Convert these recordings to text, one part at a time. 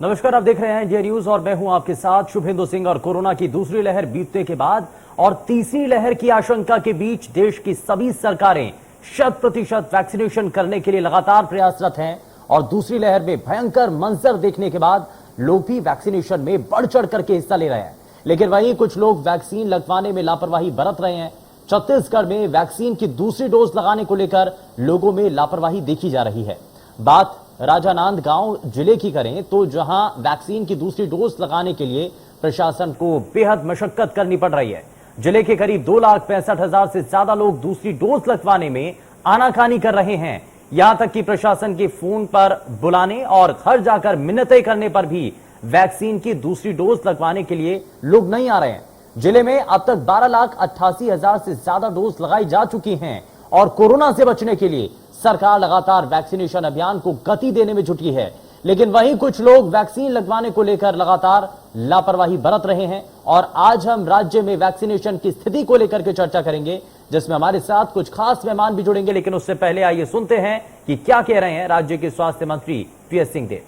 नमस्कार, आप देख रहे हैं इंडिया न्यूज और मैं हूं आपके साथ शुभेंदु सिंह। और कोरोना की दूसरी लहर बीतने के बाद और तीसरी लहर की आशंका के बीच देश की सभी सरकारें 100% वैक्सीनेशन करने के लिए लगातार प्रयासरत हैं। और दूसरी लहर में भयंकर मंजर देखने के बाद लोग भी वैक्सीनेशन में बढ़ चढ़ करके हिस्सा ले रहे हैं। लेकिन वहीं कुछ लोग वैक्सीन लगवाने में लापरवाही बरत रहे हैं। छत्तीसगढ़ में वैक्सीन की दूसरी डोज लगाने को लेकर लोगों में लापरवाही देखी जा रही है। बात राजानांदगांव जिले की करें तो जहां वैक्सीन की दूसरी डोज लगाने के लिए प्रशासन को बेहद मशक्कत करनी पड़ रही है। जिले के करीब 2,65,000 से ज्यादा लोग दूसरी डोज लगवाने में आनाकानी कर रहे हैं। यहां तक कि प्रशासन के फोन पर बुलाने और घर जाकर मिन्नतें करने पर भी वैक्सीन की दूसरी डोज लगवाने के लिए लोग नहीं आ रहे हैं। जिले में अब तक 12,88,000 से ज्यादा डोज लगाई जा चुकी हैं। और कोरोना से बचने के लिए सरकार लगातार वैक्सीनेशन अभियान को गति देने में जुटी है। लेकिन वहीं कुछ लोग वैक्सीन लगवाने को लेकर लगातार लापरवाही बरत रहे हैं। और आज हम राज्य में वैक्सीनेशन की स्थिति को लेकर के चर्चा करेंगे, जिसमें हमारे साथ कुछ खास मेहमान भी जुड़ेंगे। लेकिन उससे पहले आइए सुनते हैं कि क्या कह रहे हैं राज्य के स्वास्थ्य मंत्री टीएस सिंहदेव।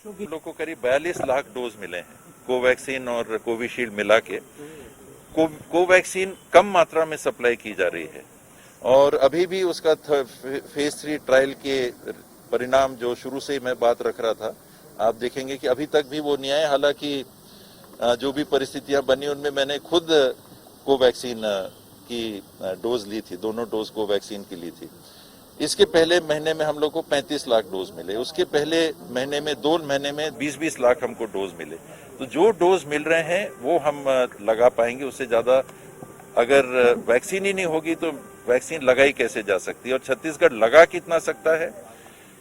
लोगों को करीब 42 लाख डोज मिले हैं कोवैक्सीन और कोविशील्ड मिला के। कोवैक्सीन कम मात्रा में सप्लाई की जा रही है और अभी भी उसका फेज 3 ट्रायल के परिणाम जो शुरू से मैं बात रख रहा था, आप देखेंगे कि अभी तक भी वो नहीं आए। हालांकि जो भी परिस्थितियां बनी उनमें मैंने खुद कोवैक्सीन की डोज ली थी, दोनों डोज कोवैक्सीन की ली थी। इसके पहले महीने में हम लोग को 35 लाख डोज मिले, उसके पहले महीने में 2 महीने में 20-20 लाख हमको डोज मिले। तो जो डोज मिल रहे हैं वो हम लगा पाएंगे। उससे ज्यादा अगर वैक्सीन ही नहीं होगी तो वैक्सीन लगाई कैसे जा सकती है। और छत्तीसगढ़ लगा कितना सकता है,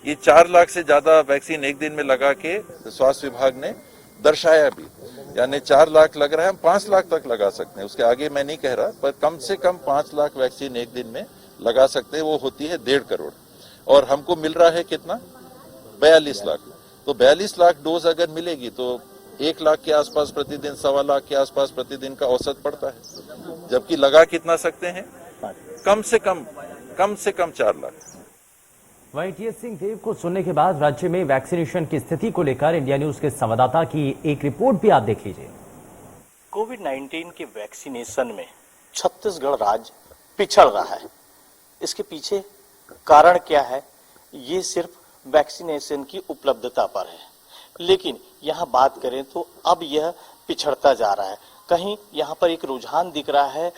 ये 4 लाख से ज्यादा वैक्सीन एक दिन में लगा के स्वास्थ्य विभाग ने दर्शाया भी। यानी 4 लाख लग रहा है, हम 5 लाख तक लगा सकते हैं। उसके आगे मैं नहीं कह रहा, पर कम से कम 5 लाख वैक्सीन एक दिन में लगा सकते हैं। वो होती है 1.5 करोड़ और हमको मिल रहा है कितना, 42 लाख। तो 42 लाख डोज अगर मिलेगी तो 1 लाख के आसपास प्रतिदिन, 1.25 लाख के आसपास प्रतिदिन का औसत पड़ता है। जबकि लगा कितना सकते हैं, कम से कम 4 लाख। वहीं टीएस सिंहदेव को सुनने के बाद राज्य में वैक्सीनेशन की स्थिति को लेकर इंडिया न्यूज के संवाददाता की एक रिपोर्ट भी आप देख लीजिए। कोविड-19 के वैक्सीनेशन में छत्तीसगढ़ राज्य पिछड़ रहा है। इसके पीछे कारण क्या है? ये सिर्फ वैक्सीनेशन की उपलब्धता पर है। लेकिन यहाँ बात करें तो अब यह पिछड़ता जा रहा है। कहीं यहाँ पर एक रुझान दिख रहा है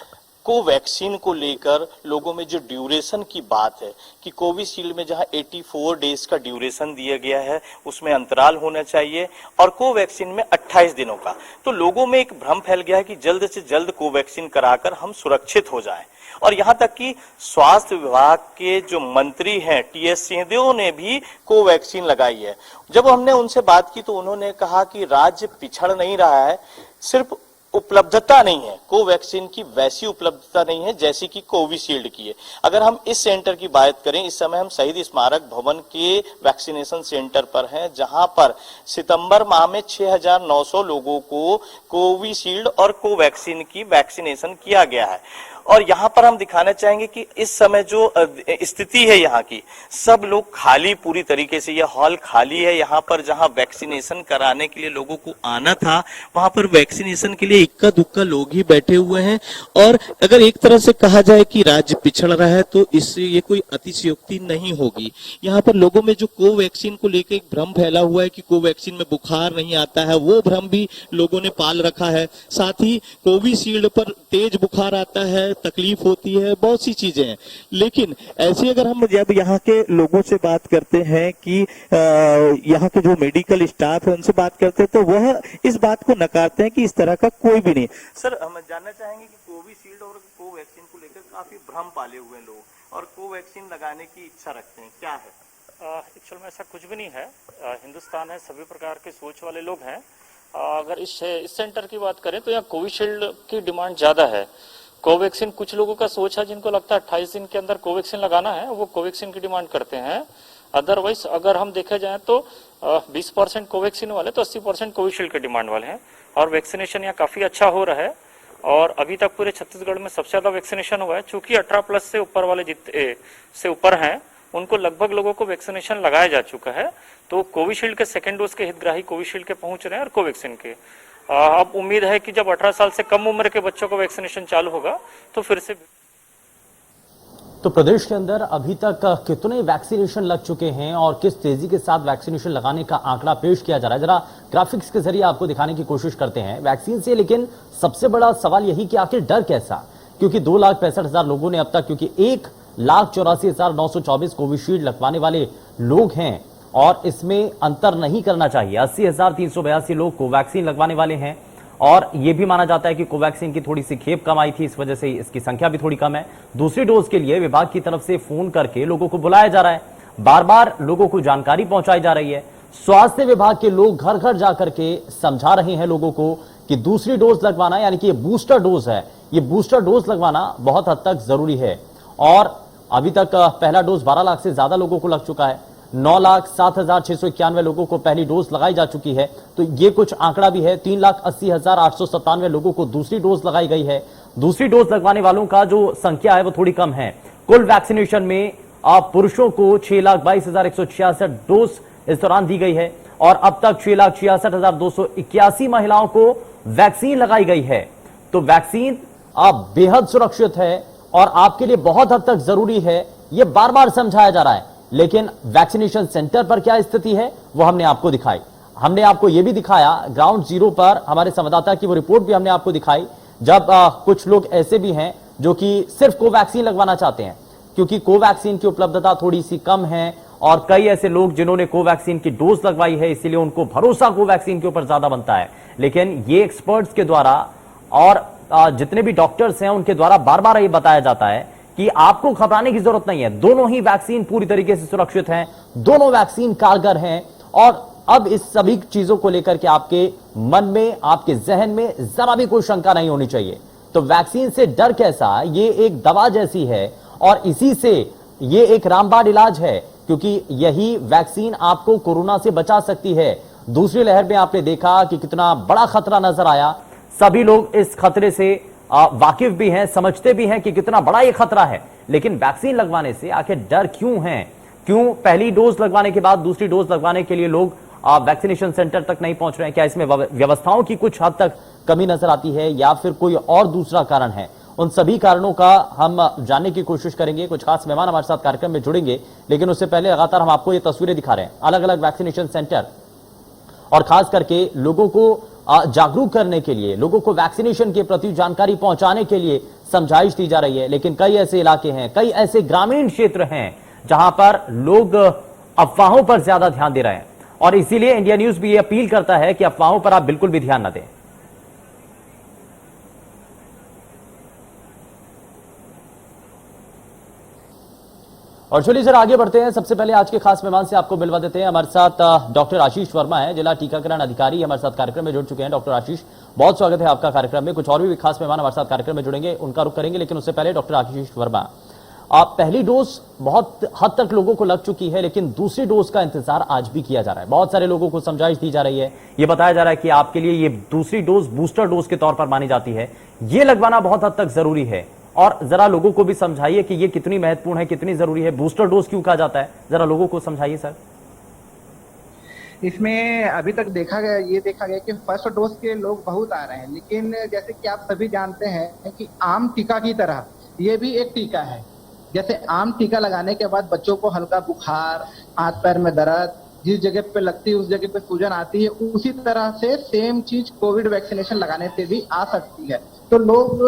कोवैक्सीन को लेकर। लोगों में जो ड्यूरेशन की बात है कि कोविशील्ड में जहां 84 डेज का ड्यूरेशन दिया गया है उसमें अंतराल होना चाहिए और कोवैक्सीन में 28 दिनों का। तो लोगों में एक भ्रम फैल गया है कि जल्द से जल्द कोवैक्सीन कराकर हम सुरक्षित हो जाएं। और यहां तक कि स्वास्थ्य विभाग के जो मंत्री हैं टीएस सिंहदेव ने भी कोवैक्सीन लगाई है। जब हमने उनसे बात की तो उन्होंने कहा कि राज्य पिछड़ नहीं रहा है, सिर्फ उपलब्धता नहीं है, कोवैक्सीन की वैसी उपलब्धता नहीं है जैसी कि कोविशील्ड की है। अगर हम इस सेंटर की बात करें, इस समय हम शहीद स्मारक भवन के वैक्सीनेशन सेंटर पर हैं, जहां पर सितंबर माह में 6,900 लोगों को कोविशील्ड और कोवैक्सीन की वैक्सीनेशन किया गया है। और यहाँ पर हम दिखाना चाहेंगे कि इस समय जो स्थिति है यहाँ की, सब लोग खाली, पूरी तरीके से यह हॉल खाली है। यहाँ पर जहाँ वैक्सीनेशन कराने के लिए लोगों को आना था, वहां पर वैक्सीनेशन के लिए इक्का दुक्का लोग ही बैठे हुए हैं। और अगर एक तरह से कहा जाए कि राज्य पिछड़ रहा है तो इससे ये कोई अतिशयोक्ति नहीं होगी। यहाँ पर लोगों में जो कोवैक्सीन को लेकर एक भ्रम फैला हुआ है कि कोवैक्सीन में बुखार नहीं आता है, वो भ्रम भी लोगों ने पाल रखा है। साथ ही कोविशील्ड पर तेज बुखार आता है, तकलीफ होती है, बहुत सी चीजें हैं। लेकिन ऐसे अगर हम जब यहाँ के लोगों से बात करते हैं कि यहाँ के जो मेडिकल स्टाफ है उनसे बात करते हैं तो वह इस बात को नकारते हैं कि इस तरह का कोई भी नहीं। सर, हम जानना चाहेंगे कि कोविशील्ड और कोवैक्सीन को लेकर काफी भ्रम पाले हुए लोग और कोवैक्सीन लगाने की इच्छा रखते हैं, क्या है? एक्चुअल में ऐसा कुछ भी नहीं है। हिंदुस्तान है, सभी प्रकार के सोच वाले लोग हैं। अगर इस सेंटर की बात करें तो यहाँ कोविशील्ड की डिमांड ज्यादा है। कोवैक्सीन कुछ लोगों का सोच है, जिनको लगता है 28 दिन के अंदर कोवैक्सीन लगाना है, वो कोवैक्सीन की डिमांड करते हैं। अदरवाइज अगर हम देखे जाए तो 20% कोवैक्सीन वाले तो 80% कोविशील्ड के डिमांड वाले हैं। और वैक्सीनेशन यहाँ काफी अच्छा हो रहा है और अभी तक पूरे छत्तीसगढ़ में सबसे ज्यादा वैक्सीनेशन हुआ है। चूंकि 18+ से ऊपर वाले जितने से ऊपर हैं उनको लगभग लोगों को वैक्सीनेशन लगाया जा चुका है। तो कोविशील्ड के सेकेंड डोज के हितग्राही कोविशील्ड के पहुंच रहे हैं और कोवैक्सीन के। अब उम्मीद है कि जब 18 साल से कम उम्र के बच्चों को वैक्सीनेशन चालू होगा तो फिर से। तो प्रदेश के अंदर अभी तक कितने वैक्सीनेशन लग चुके हैं और किस तेजी के साथ वैक्सीनेशन लगाने का आंकड़ा पेश किया जा रहा है, जरा ग्राफिक्स के जरिए आपको दिखाने की कोशिश करते हैं वैक्सीन से। लेकिन सबसे बड़ा सवाल यही कि आखिर डर कैसा, क्योंकि 2,65,000 लोगों ने अब तक, क्योंकि 1,84,924 कोविशील्ड लगवाने वाले लोग हैं और इसमें अंतर नहीं करना चाहिए। 80,382 लोग कोवैक्सीन लगवाने वाले हैं और यह भी माना जाता है कि कोवैक्सीन की थोड़ी सी खेप कम आई थी, इस वजह से इसकी संख्या भी थोड़ी कम है। दूसरी डोज के लिए विभाग की तरफ से फोन करके लोगों को बुलाया जा रहा है, बार बार लोगों को जानकारी पहुंचाई जा रही है। स्वास्थ्य विभाग के लोग घर घर जाकर के समझा रहे हैं लोगों को कि दूसरी डोज लगवाना, यानी कि ये बूस्टर डोज है, ये बूस्टर डोज लगवाना बहुत हद तक जरूरी है। और अभी तक पहला डोज 12 लाख से ज्यादा लोगों को लग चुका है, 9,07,691 लोगों को पहली डोज लगाई जा चुकी है। तो ये कुछ आंकड़ा भी है। 3,80,897 लोगों को दूसरी डोज लगाई गई है। दूसरी डोज लगवाने वालों का जो संख्या है वो थोड़ी कम है। कुल वैक्सीनेशन में पुरुषों को 6,22,166 डोज इस दौरान दी गई है और अब तक 6,66,281 महिलाओं को वैक्सीन लगाई गई है। तो वैक्सीन अब बेहद सुरक्षित है और आपके लिए बहुत हद तक जरूरी है, यह बार बार समझाया जा रहा है। लेकिन वैक्सीनेशन सेंटर पर क्या स्थिति है वो हमने आपको दिखाई। हमने आपको यह भी दिखाया ग्राउंड जीरो पर, हमारे संवाददाता की वो रिपोर्ट भी हमने आपको दिखाई, जब कुछ लोग ऐसे भी हैं जो कि सिर्फ कोवैक्सीन लगवाना चाहते हैं, क्योंकि कोवैक्सीन की उपलब्धता थोड़ी सी कम है और कई ऐसे लोग जिन्होंने कोवैक्सीन की डोज लगवाई है, इसीलिए उनको भरोसा कोवैक्सीन के ऊपर ज्यादा बनता है। लेकिन ये एक्सपर्ट्स के द्वारा और जितने भी डॉक्टर्स हैं उनके द्वारा बार बार ये बताया जाता है कि आपको घबराने की जरूरत नहीं है, दोनों ही वैक्सीन पूरी तरीके से सुरक्षित हैं, दोनों वैक्सीन कारगर हैं। और अब इस सभी चीजों को लेकर के आपके मन में, आपके जहन में जरा भी कोई शंका नहीं होनी चाहिए। तो वैक्सीन से डर कैसा, ये एक दवा जैसी है और इसी से ये एक रामबाण इलाज है, क्योंकि यही वैक्सीन आपको कोरोना से बचा सकती है। दूसरी लहर में आपने देखा कि कितना बड़ा खतरा नजर आया, सभी लोग इस खतरे से वाकिफ भी हैं, समझते भी हैं कि कितना बड़ा ये खतरा है। लेकिन वैक्सीन लगवाने से आखिर डर क्यों है, क्यों पहली डोज लगवाने के बाद दूसरी डोज लगवाने के लिए लोग वैक्सीनेशन सेंटर तक नहीं पहुंच रहे हैं? क्या इसमें व्यवस्थाओं की कुछ हद तक कमी नजर आती है या फिर कोई और दूसरा कारण है? उन सभी कारणों का हम जानने की कोशिश करेंगे। कुछ खास मेहमान हमारे साथ कार्यक्रम में जुड़ेंगे, लेकिन उससे पहले लगातार हम आपको ये तस्वीरें दिखा रहे हैं अलग अलग वैक्सीनेशन सेंटर, और खास करके लोगों को जागरूक करने के लिए, लोगों को वैक्सीनेशन के प्रति जानकारी पहुंचाने के लिए समझाइश दी जा रही है। लेकिन कई ऐसे इलाके हैं, कई ऐसे ग्रामीण क्षेत्र हैं जहां पर लोग अफवाहों पर ज्यादा ध्यान दे रहे हैं और इसीलिए इंडिया न्यूज भी ये अपील करता है कि अफवाहों पर आप बिल्कुल भी ध्यान न दें। और चलिए सर आगे बढ़ते हैं। सबसे पहले आज के खास मेहमान से आपको मिलवा देते हैं। हमारे साथ डॉक्टर आशीष वर्मा है, जिला टीकाकरण अधिकारी हमारे साथ कार्यक्रम में जुड़ चुके हैं। डॉक्टर आशीष, बहुत स्वागत है आपका कार्यक्रम में। कुछ और भी खास मेहमान हमारे साथ कार्यक्रम में जुड़ेंगे, उनका रुख करेंगे, लेकिन उससे पहले डॉक्टर आशीष वर्मा, आप पहली डोज बहुत हद तक लोगों को लग चुकी है, लेकिन दूसरी डोज का इंतजार आज भी किया जा रहा है। बहुत सारे लोगों को समझाइश दी जा रही है, यह बताया जा रहा है कि आपके लिए ये दूसरी डोज बूस्टर डोज के तौर पर मानी जाती है, ये लगवाना बहुत हद तक जरूरी है। और जरा लोगों को भी समझाइए कि ये कितनी महत्वपूर्ण है, कितनी जरूरी है, बूस्टर डोज क्यों कहा जाता है, जरा लोगों को समझाइए सर। इसमें अभी तक देखा गया कि फर्स्ट डोज के लोग बहुत आ रहे हैं, लेकिन जैसे कि आप सभी जानते हैं कि आम टीका की तरह ये भी एक टीका है। जैसे आम टीका लगाने के बाद बच्चों को हल्का बुखार, हाथ पैर में दर्द, जिस जगह पे लगती है उस जगह पे सूजन आती है, उसी तरह से सेम चीज कोविड वैक्सीनेशन लगाने से भी आ सकती है। तो लोग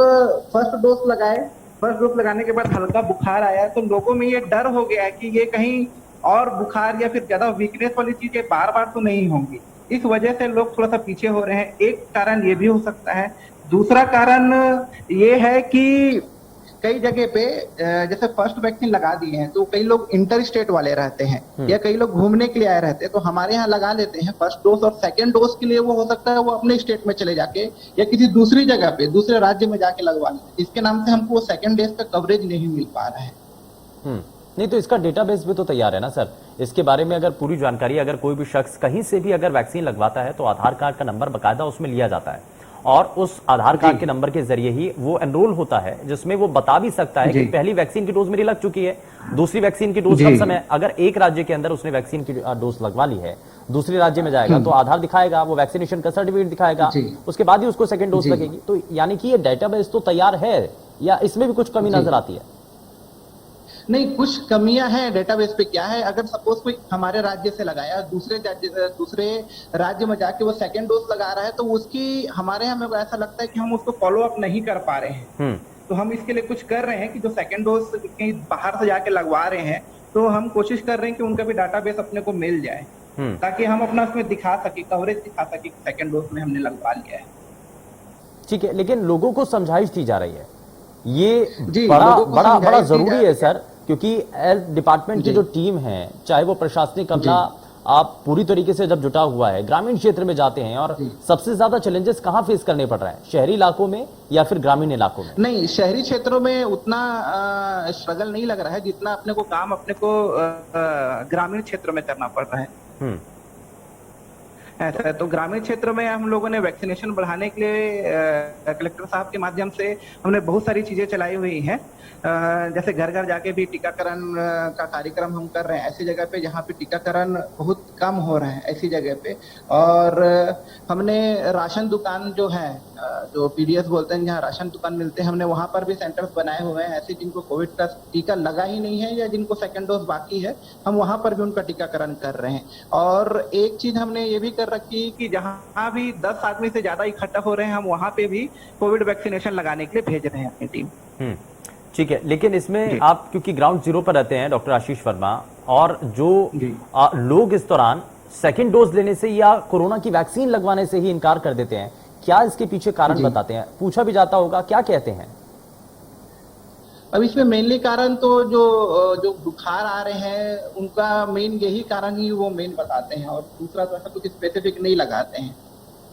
फर्स्ट डोज लगाए, फर्स्ट डोज लगाने के बाद हल्का बुखार आया तो लोगों में ये डर हो गया है कि ये कहीं और बुखार या फिर ज्यादा वीकनेस वाली चीजें बार बार तो नहीं होंगी, इस वजह से लोग थोड़ा सा पीछे हो रहे हैं। एक कारण ये भी हो सकता है। दूसरा कारण ये है कि कई जगह पे जैसे फर्स्ट वैक्सीन लगा दिए हैं तो कई लोग इंटर स्टेट वाले रहते हैं या कई लोग घूमने के लिए आए रहते हैं, तो हमारे यहाँ लगा लेते हैं फर्स्ट डोज, और सेकंड डोज के लिए वो हो सकता है वो अपने स्टेट में चले जाके या किसी दूसरी जगह पे दूसरे राज्य में जाके लगवा लेते। इसके नाम से हमको सेकंड डोज का कवरेज नहीं मिल पा रहा है। नहीं तो इसका डेटाबेस भी तो तैयार है ना सर, इसके बारे में अगर पूरी जानकारी, अगर कोई भी शख्स कहीं से भी अगर वैक्सीन लगवाता है तो आधार कार्ड का नंबर बकायदा उसमें लिया जाता है और उस आधार कार्ड के नंबर के जरिए ही वो एनरोल होता है, जिसमें वो बता भी सकता है कि पहली वैक्सीन की डोज मेरी लग चुकी है, दूसरी वैक्सीन की डोज कब समय, अगर एक राज्य के अंदर उसने वैक्सीन की डोज लगवा ली है, दूसरे राज्य में जाएगा तो आधार दिखाएगा, वो वैक्सीनेशन का सर्टिफिकेट दिखाएगा, उसके बाद ही उसको सेकंड डोज लगेगी। तो यानी कि ये डेटाबेस तो तैयार है, या इसमें भी कुछ कमी नजर आती है? नहीं, कुछ कमियां हैं डेटाबेस पे। क्या है, अगर सपोज कोई हमारे राज्य से लगाया, दूसरे राज्य में जाके वो सेकंड डोज लगा रहा है, तो उसकी हमारे हमें ऐसा लगता है कि हम उसको फॉलो अप नहीं कर पा रहे हैं। तो हम इसके लिए कुछ कर रहे हैं कि जो सेकंड डोज कहीं बाहर से जाके लगवा रहे हैं, तो हम कोशिश कर रहे हैं कि उनका भी डाटाबेस अपने को मिल जाए, ताकि हम अपना उसमें दिखा सके, कवरेज दिखा सके सेकंड डोज में हमने लगवा लिया है। ठीक है, लेकिन लोगों को समझाइश दी जा रही है, ये बड़ा जरूरी है सर, क्योंकि हेल्थ डिपार्टमेंट की जो टीम है, चाहे वो प्रशासनिक अमला आप पूरी तरीके से जब जुटा हुआ है, ग्रामीण क्षेत्र में जाते हैं, और सबसे ज्यादा चैलेंजेस कहां फेस करने पड़ रहे हैं, शहरी इलाकों में या फिर ग्रामीण इलाकों में? नहीं, शहरी क्षेत्रों में उतना स्ट्रगल नहीं लग रहा है जितना अपने को ग्रामीण क्षेत्रों में करना पड़ रहा है। ऐसा है, तो ग्रामीण क्षेत्र में हम लोगों ने वैक्सीनेशन बढ़ाने के लिए कलेक्टर साहब के माध्यम से हमने बहुत सारी चीजें चलाई हुई हैं। जैसे घर घर जाके भी टीकाकरण का कार्यक्रम हम कर रहे हैं, ऐसी जगह पे जहाँ पे टीकाकरण बहुत कम हो रहा है, ऐसी जगह पे। और हमने राशन दुकान जो है, जो पीडीएस बोलते हैं, जहाँ राशन दुकान मिलते हैं, हमने वहां पर भी सेंटर्स बनाए हुए हैं, ऐसे जिनको कोविड का टीका लगा ही नहीं है या जिनको सेकंड डोज बाकी है, हम वहां पर भी उनका टीकाकरण कर रहे हैं। और एक चीज हमने ये भी कर रखी कि जहां भी 10 आदमी से ज्यादा इकट्ठा हो रहे हैं, हम वहां पे भी कोविड वैक्सीनेशन लगाने के लिए भेज रहे हैं अपनी टीम। ठीक है, लेकिन इसमें आप क्योंकि ग्राउंड जीरो पर रहते हैं डॉक्टर आशीष वर्मा, और जो लोग इस दौरान सेकंड डोज लेने से या कोरोना की वैक्सीन लगवाने से ही इनकार कर देते हैं, क्या इसके पीछे कारण बताते हैं? पूछा भी जाता होगा, क्या कहते हैं? अब इसमें मेनली कारण तो जो बुखार आ रहे हैं, उनका मेन यही कारण ही वो मेन बताते हैं, और दूसरा तो ऐसा कुछ स्पेसिफिक नहीं लगाते हैं,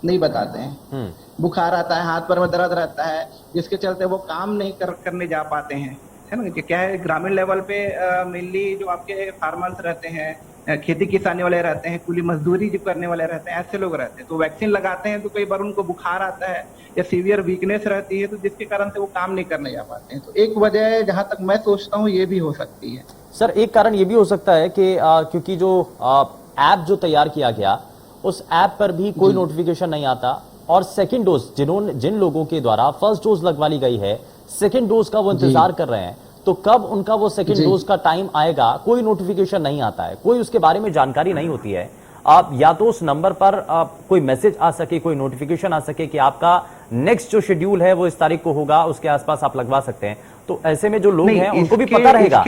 नहीं बताते हैं। बुखार आता है, हाथ पैर में दर्द रहता है, जिसके चलते वो काम नहीं करने जा पाते हैं, है ना। क्या है, ग्रामीण लेवल पे मेनली जो आपके फार्मर्स रहते हैं, खेती किसानी वाले रहते हैं, कुली मजदूरी जो करने वाले रहते हैं, ऐसे लोग रहते हैं, तो वैक्सीन लगाते हैं तो कई बार उनको बुखार आता है या सीवियर वीकनेस रहती है, तो जिसके कारण से वो काम नहीं करने जा पाते हैं। तो एक वजह, जहां तक मैं सोचता हूँ, ये भी हो सकती है। सर, एक कारण ये भी हो सकता है कि क्योंकि जो ऐप जो तैयार किया गया, उस ऐप पर भी कोई नोटिफिकेशन नहीं आता, और सेकंड डोज जिन लोगों के द्वारा फर्स्ट डोज लगवा ली गई है, सेकंड डोज का वो इंतजार कर रहे हैं, तो कब उनका वो सेकंड डोज का टाइम आएगा, कोई नोटिफिकेशन नहीं आता है, कोई उसके बारे में जानकारी नहीं होती है। आप या तो उस नंबर पर कोई मैसेज आ सके, कोई नोटिफिकेशन आ सके कि आपका नेक्स्ट जो शेड्यूल है वो इस तारीख को होगा, उसके आसपास आप लगवा सकते हैं। तो ऐसे में जो लोग हैं उनको भी पता रहेगा।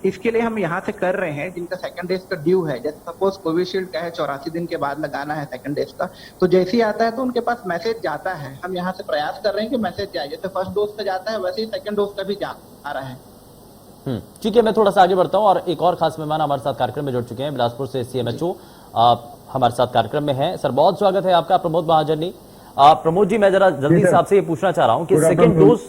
इसके लिए हम यहाँ से कर रहे हैं, जिनका सेकंड डोज का ड्यू है, जैसे सपोज कोविशील्ड का है 84 दिन के बाद लगाना है सेकंड डोज का, तो जैसे ही आता है तो उनके पास मैसेज जाता है। हम यहाँ से प्रयास कर रहे हैं कि मैसेज जाए, जैसे फर्स्ट डोज का जाता है वैसे ही सेकंड डोज का भी जा रहा है। ठीक है, मैं थोड़ा सा आगे बढ़ता हूं, और एक और खास मेहमान हमारे साथ कार्यक्रम में जुड़ चुके हैं, बिलासपुर से CMHO हमारे साथ कार्यक्रम में है। सर, बहुत स्वागत है आपका, प्रमोद महाजनी। प्रमोद जी, मैं जरा जल्दी से आपसे ये पूछना चाह रहा हूं कि सेकंड डोज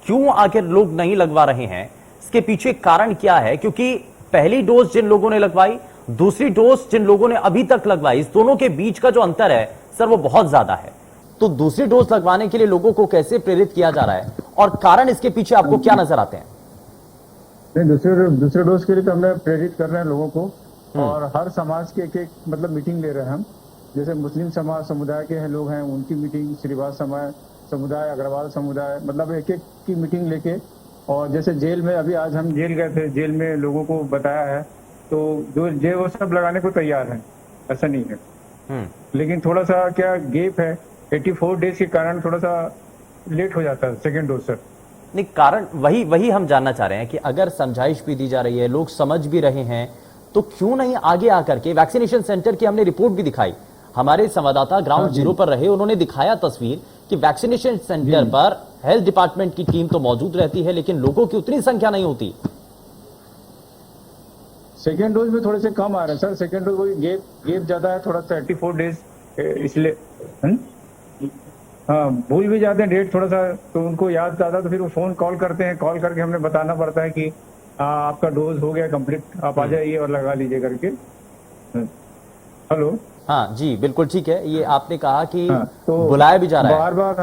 क्यों आखिर लोग नहीं लगवा रहे हैं, इसके पीछे कारण क्या है? क्योंकि पहली डोज जिन लोगों ने लगवाई, दूसरी डोज जिन लोगों ने अभी तक लगवाई, इस दोनों के बीच का जो अंतर है सर, वो बहुत ज्यादा है। तो दूसरी डोज लगवाने के लिए लोगों को कैसे प्रेरित किया जा रहा है, और कारण इसके पीछे आपको क्या नजर आते हैं? दूसरे डोज के लिए तो हमने प्रेरित कर रहे हैं लोगों को, और हर समाज के एक मतलब मीटिंग ले रहे हैं हम। जैसे मुस्लिम समाज समुदाय के लोग हैं, उनकी मीटिंग, श्रीवास समुदाय, अग्रवाल समुदाय, मतलब एक की मीटिंग लेके। और जैसे जेल में, अभी आज हम जेल गए थे, जेल में लोगों को बताया है, तो जो वो सब लगाने को तैयार है, ऐसा नहीं है। लेकिन थोड़ा सा क्या गैप है, 84 डेज के कारण थोड़ा सा लेट हो जाता है सेकेंड डोज सर। नहीं, कारण वही हम जानना चाह रहे हैं कि अगर समझाइश भी दी जा रही है, लोग समझ भी रहे हैं, तो क्यों नहीं आगे आकर के वैक्सीनेशन सेंटर की हमने रिपोर्ट भी दिखाई, हमारे संवाददाता ग्राउंड जीरो पर रहे, उन्होंने दिखाया तस्वीर कि वैक्सीनेशन सेंटर पर हेल्थ डिपार्टमेंट की टीम तो मौजूद रहती है, लेकिन लोगों की उतनी संख्या नहीं होती। सेकेंड डोज में थोड़े से कम आ रहे हैं सर, सेकेंड डोज वही गैप ज्यादा है, थोड़ा 34 डेज, इसलिए हाँ भूल भी जाते हैं डेट थोड़ा सा, तो उनको याद आता, तो फिर वो फोन कॉल करते हैं, कॉल करके हमने बताना पड़ता है कि आपका डोज हो गया कंप्लीट, आप आ जाइए और लगा लीजिए करके। हेलो हाँ जी, बिल्कुल ठीक है। ये आपने कहा कि हाँ, तो बुलाया भी जा रहा है। बार बार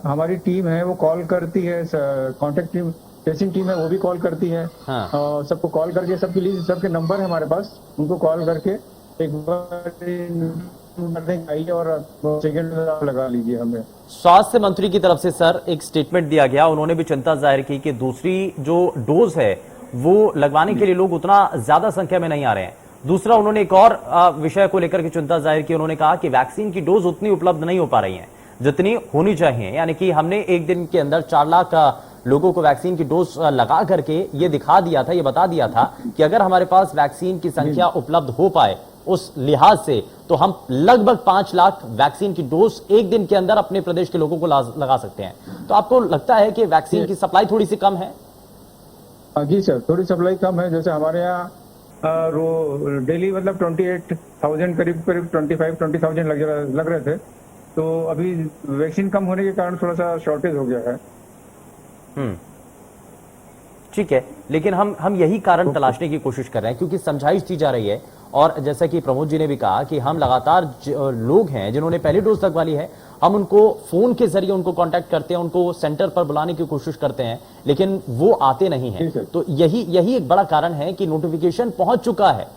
हमारी टीम है वो कॉल करती है, कांटेक्ट टीम, टेस्टिंग टीम है वो भी कॉल करती है। हाँ। और सबको कॉल करके सबकी लिस्ट, सबके नंबर है हमारे पास, उनको कॉल करके एक बार आइए और सेकंड में आप लगा लीजिए हमें। स्वास्थ्य मंत्री की तरफ से सर एक स्टेटमेंट दिया गया, उन्होंने भी चिंता जाहिर की कि दूसरी जो डोज है वो लगवाने के लिए लोग उतना ज्यादा संख्या में नहीं आ रहे हैं। दूसरा, उन्होंने एक और विषय को लेकर के चिंता जाहिर की, उन्होंने कहा कि वैक्सीन की डोज उतनी उपलब्ध नहीं हो पा रही है जितनी होनी चाहिए। यानी कि हमने एक दिन के अंदर 4 लाख लोगों को वैक्सीन की डोज लगा करके ये दिखा दिया था, ये बता दिया था कि अगर हमारे पास वैक्सीन की संख्या उपलब्ध हो पाए उस लिहाज से, तो हम लगभग 5 लाख वैक्सीन की डोज एक दिन के अंदर अपने प्रदेश के लोगों को लगा सकते हैं। तो आपको लगता है कि वैक्सीन की सप्लाई थोड़ी सी कम है? जी सर, थोड़ी सप्लाई कम है। जैसे हमारे यहाँ डेली मतलब 28,000 करीब 25-20,000 लग रहे थे, तो अभी वैक्सीन कम होने के कारण थोड़ा सा शॉर्टेज हो गया है। ठीक है, लेकिन हम यही कारण तलाशने की कोशिश कर रहे हैं, क्योंकि समझाइश दी जा रही है। और जैसा कि प्रमोद जी ने भी कहा कि हम लगातार लोग हैं जिन्होंने पहली डोज लगवा ली है, हम उनको फोन के जरिए उनको कांटेक्ट करते हैं, उनको सेंटर पर बुलाने की कोशिश करते हैं, लेकिन वो आते नहीं हैं। तो यही एक बड़ा कारण है कि नोटिफिकेशन पहुंच चुका है।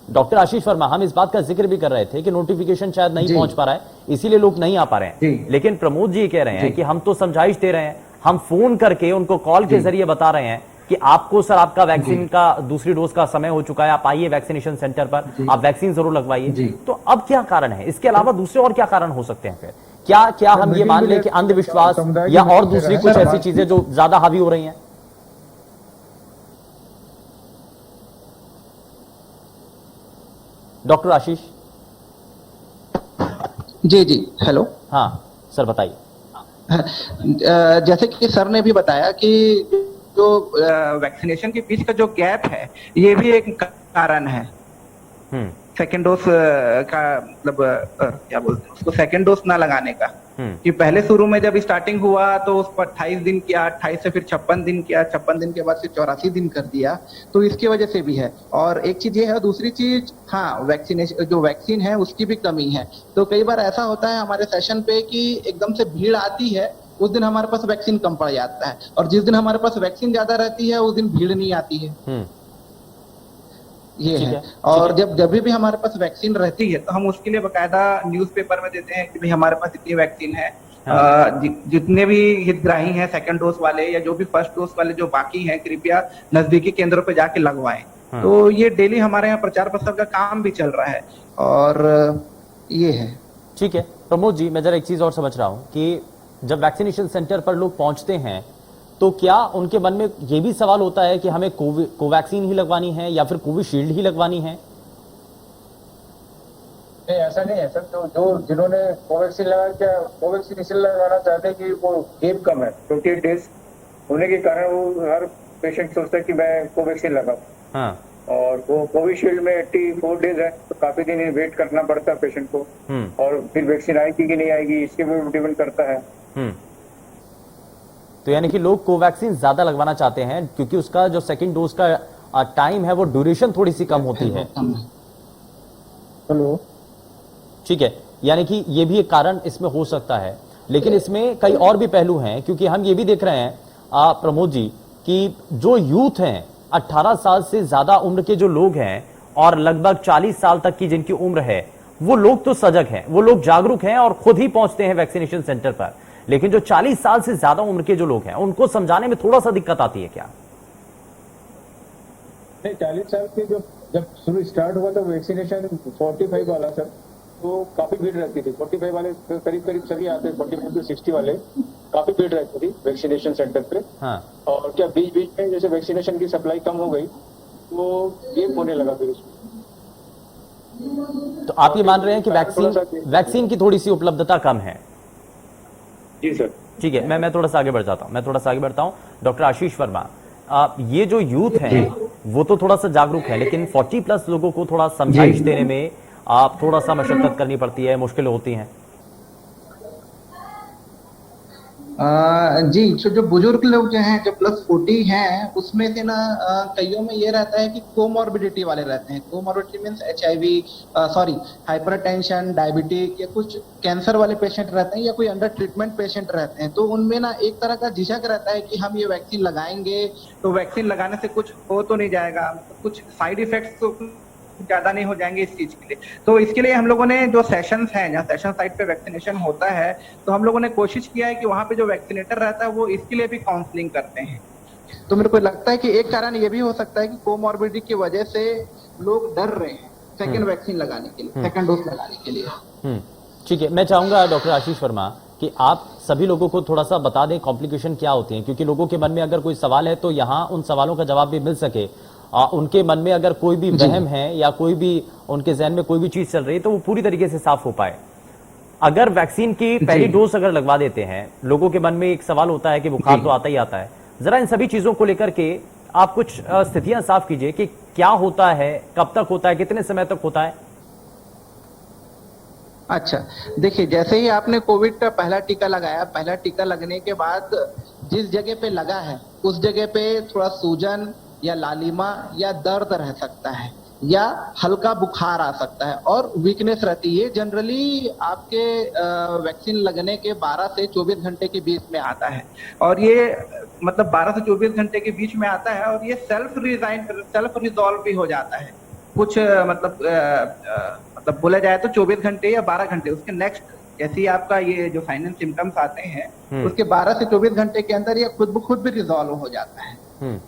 डॉक्टर आशीष वर्मा, हम इस बात का जिक्र भी कर रहे थे कि नोटिफिकेशन शायद नहीं पहुंच पा रहा है, इसीलिए लोग नहीं आ पा रहे हैं। लेकिन प्रमोद जी कह रहे हैं कि हम तो समझाइश दे रहे हैं, हम फोन करके उनको कॉल के जरिए बता रहे हैं कि आपको सर आपका वैक्सीन का दूसरी डोज का समय हो चुका है, आप आइए वैक्सीनेशन सेंटर पर, आप वैक्सीन जरूर लगवाइए। तो अब क्या कारण है? इसके अलावा दूसरे और क्या कारण हो सकते हैं? फिर क्या हम ये मान लें कि अंधविश्वास या और दूसरी कुछ ऐसी चीजें जो ज्यादा हावी हो रही हैं? Doctor Ashish ji hello. हाँ सर, बताइए। जैसे कि सर ने भी बताया कि जो वैक्सीनेशन के बीच का जो गैप है, ये भी एक कारण है सेकेंड डोज का, मतलब क्या बोलते हैं उसको, सेकेंड डोज ना लगाने का। कि पहले शुरू में जब स्टार्टिंग हुआ तो उस पर 28 दिन किया, 28 से फिर 56 दिन किया, 56 दिन के बाद फिर 84 दिन कर दिया, तो इसकी वजह से भी है। और एक चीज ये है, दूसरी चीज हाँ, वैक्सीनेशन जो वैक्सीन है उसकी भी कमी है। तो कई बार ऐसा होता है हमारे सेशन पे कि एकदम से भीड़ आती है, उस दिन हमारे पास वैक्सीन कम पड़ जाता है, और जिस दिन हमारे पास वैक्सीन ज्यादा रहती है उस दिन भीड़ नहीं आती है। ये है। और जब भी हमारे पास वैक्सीन रहती है तो हम उसके लिए बकायदा न्यूज़पेपर में देते हैं कि भाई हमारे पास इतनी वैक्सीन है। जितने भी हितग्राही हैं सेकंड डोज वाले या जो भी फर्स्ट डोज वाले जो बाकी हैं, कृपया नजदीकी केंद्रों पे जाके लगवाएं। तो ये डेली हमारे यहाँ प्रचार प्रसार का काम भी चल रहा है, और ये है। ठीक है प्रमोद जी, मैं जरा एक चीज और समझ रहा हूं कि जब वैक्सीनेशन सेंटर पर लोग पहुंचते हैं तो क्या उनके मन में यह भी सवाल होता है कि हमें कोवैक्सीन ही लगवानी है या फिर कोविशील्ड ही लगवानी है? नहीं, ऐसा नहीं है सर। तो जो जिन्होंने कोवैक्सीन लगाया, क्या कोवैक्सीन इसलिए लगाना चाहते हैं कि वो गैप कम है, 28 डेज होने के कारण वो हर पेशेंट सोचता है कि मैं कोवैक्सीन लगाऊं। हाँ। और वो कोविशील्ड में 84 डेज है, तो काफी दिन वेट करना पड़ता है पेशेंट को, और फिर वैक्सीन आएगी कि नहीं आएगी इसके भी डिपेंड करता है। तो यानी कि लोग कोवैक्सीन ज्यादा लगवाना चाहते हैं क्योंकि उसका जो सेकंड डोज का टाइम है वो ड्यूरेशन थोड़ी सी कम होती है। हेलो, ठीक है, यानी कि ये भी एक कारण इसमें हो सकता है, लेकिन इसमें कई और भी पहलू हैं, क्योंकि हम ये भी देख रहे हैं प्रमोद जी कि जो यूथ हैं, 18 साल से ज्यादा उम्र के जो लोग हैं और लगभग 40 साल तक की जिनकी उम्र है, वो लोग तो सजग हैं, वो लोग जागरूक हैं और खुद ही पहुंचते हैं वैक्सीनेशन सेंटर पर। लेकिन जो 40 साल से ज्यादा उम्र के जो लोग हैं उनको समझाने में थोड़ा सा दिक्कत आती है क्या? नहीं, 40 साल के जब शुरू स्टार्ट हुआ तो वैक्सीनेशन 45 वाला सर, तो काफी भीड़ रहती थी। 45 वाले करीब सभी आते, 45 से 60 वाले काफी भीड़ रहती थी वैक्सीनेशन सेंटर पे। हाँ। और क्या बीच में जैसे वैक्सीनेशन की सप्लाई कम हो गई तो गेप होने लगा फिर उसमें। तो आप ये मान रहे हैं कि वैक्सीन की थोड़ी सी उपलब्धता कम है? जी सर। ठीक है, मैं थोड़ा सा आगे बढ़ जाता हूं। डॉक्टर आशीष वर्मा, ये जो यूथ है वो तो थोड़ा सा जागरूक है, लेकिन 40+ लोगों को थोड़ा समझाइश देने में आप थोड़ा सा मशक्कत करनी पड़ती है, मुश्किल होती हैं। जी, जो बुजुर्ग लोग जो हैं, जो +40 हैं, उसमें से ना कईयों में ये रहता है कि कोमॉर्बिडिटी वाले रहते हैं। Comorbidity means HIV, sorry, hypertension, diabetic, या कुछ कैंसर वाले पेशेंट रहते हैं, या कोई अंडर ट्रीटमेंट पेशेंट रहते हैं। तो उनमें ना एक तरह का झिझक रहता है कि हम ये वैक्सीन लगाएंगे तो वैक्सीन लगाने से कुछ हो तो नहीं जाएगा, कुछ साइड इफेक्ट्स तो ज्यादा नहीं हो जाएंगे इस चीज के लिए। तो इसके लिए हम लोगों ने जो सेशंस हैं, जहाँ सेशन साइट पे वैक्सीनेशन होता है, तो हम लोगों ने कोशिश किया है कि वहाँ पे जो वैक्सीनेटर रहता है वो इसके लिए भी काउंसलिंग करते हैं। तो मेरे को लगता है कि एक कारण ये भी हो सकता है कि कोमॉर्बिडिटी की वजह से लोग डर रहे हैं सेकंड वैक्सीन लगाने के लिए, सेकंड डोज लगाने के लिए। ठीक है, मैं चाहूंगा डॉक्टर आशीष वर्मा कि आप सभी लोगों को थोड़ा सा बता दें कॉम्प्लिकेशन क्या होती हैं, क्योंकि लोगों के मन में अगर कोई सवाल है तो यहाँ उन सवालों का जवाब भी मिल सके। उनके मन में अगर कोई भी वहम है या कोई भी उनके जहन में कोई भी चीज चल रही है तो वो पूरी तरीके से साफ हो पाए। अगर वैक्सीन की पहली डोज अगर लगवा देते हैं, लोगों के मन में एक सवाल होता है कि बुखार तो आता ही आता है। जरा इन सभी चीजों को लेकर के आप कुछ स्थितियां साफ कीजिए कि क्या होता है, कब तक होता है, कितने समय तक होता है। अच्छा, देखिए, जैसे ही आपने कोविड का पहला टीका लगाया, पहला टीका लगने के बाद जिस जगह पे लगा है उस जगह पे थोड़ा सूजन या लालिमा या दर्द रह सकता है, या हल्का बुखार आ सकता है, और वीकनेस रहती है। जनरली आपके वैक्सीन लगने के 12 से 24 घंटे के बीच में आता है, और ये मतलब 12 से 24 घंटे के बीच में आता है, और ये सेल्फ रिजॉल्व भी हो जाता है। कुछ मतलब बोला जाए तो 24 घंटे या 12 घंटे, उसके नेक्स्ट जैसे ही आपका ये जो साइन एंड सिम्टम्स आते हैं उसके 12 से 24 घंटे के अंदर ये खुद ब खुद भी रिजॉल्व हो जाता है।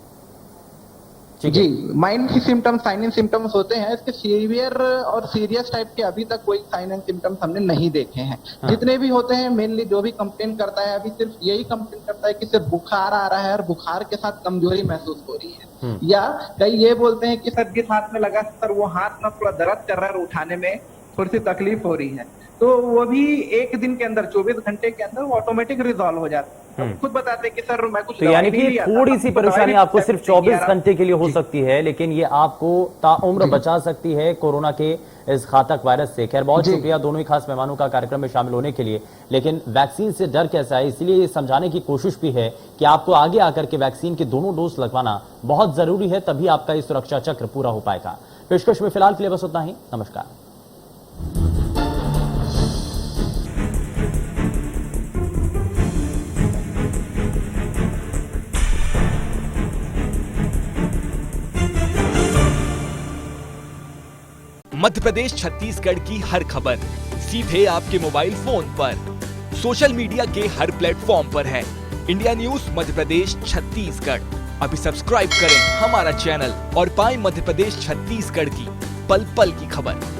जी, माइल्ड की सिम्टम्स, साइन एंड सिम्टम्स होते हैं। इसके सीवियर और सीरियस टाइप के अभी तक कोई साइन एंड सिम्टम्स हमने नहीं देखे हैं। जितने भी होते हैं, मेनली जो भी कंप्लेन करता है अभी सिर्फ यही कंप्लेन करता है कि सिर्फ बुखार आ रहा है और बुखार के साथ कमजोरी महसूस हो रही है, या कई ये बोलते हैं कि सर जिस हाथ में लगा सर वो हाथ में थोड़ा दर्द कर रहा है, उठाने में थोड़ी सी तकलीफ हो रही है। तो वो भी एक दिन के अंदर, 24 घंटे के अंदर वो ऑटोमेटिक रिजॉल्व हो जाता है। खुद बताते हैं कि सर मैं कुछ तो यानी कि थोड़ी सी परेशानी आपको सिर्फ 24 घंटे के लिए हो सकती है, लेकिन ये आपको ताउम्र बचा सकती है कोरोना के इस घातक वायरस से। खैर, बहुत शुक्रिया दोनों ही खास मेहमानों का कार्यक्रम में शामिल होने के लिए। लेकिन वैक्सीन से डर कैसा है, इसलिए ये समझाने की कोशिश भी है कि आपको आगे आकर के वैक्सीन के दोनों डोज लगवाना बहुत जरूरी है, तभी आपका ये सुरक्षा चक्र पूरा हो पाएगा। पेशकश में फिलहाल के लिए बस उतना ही। नमस्कार। मध्य प्रदेश छत्तीसगढ़ की हर खबर सीधे आपके मोबाइल फोन पर, सोशल मीडिया के हर प्लेटफॉर्म पर है। इंडिया न्यूज मध्य प्रदेश छत्तीसगढ़, अभी सब्सक्राइब करें हमारा चैनल और पाएं मध्य प्रदेश छत्तीसगढ़ की पल पल की खबर।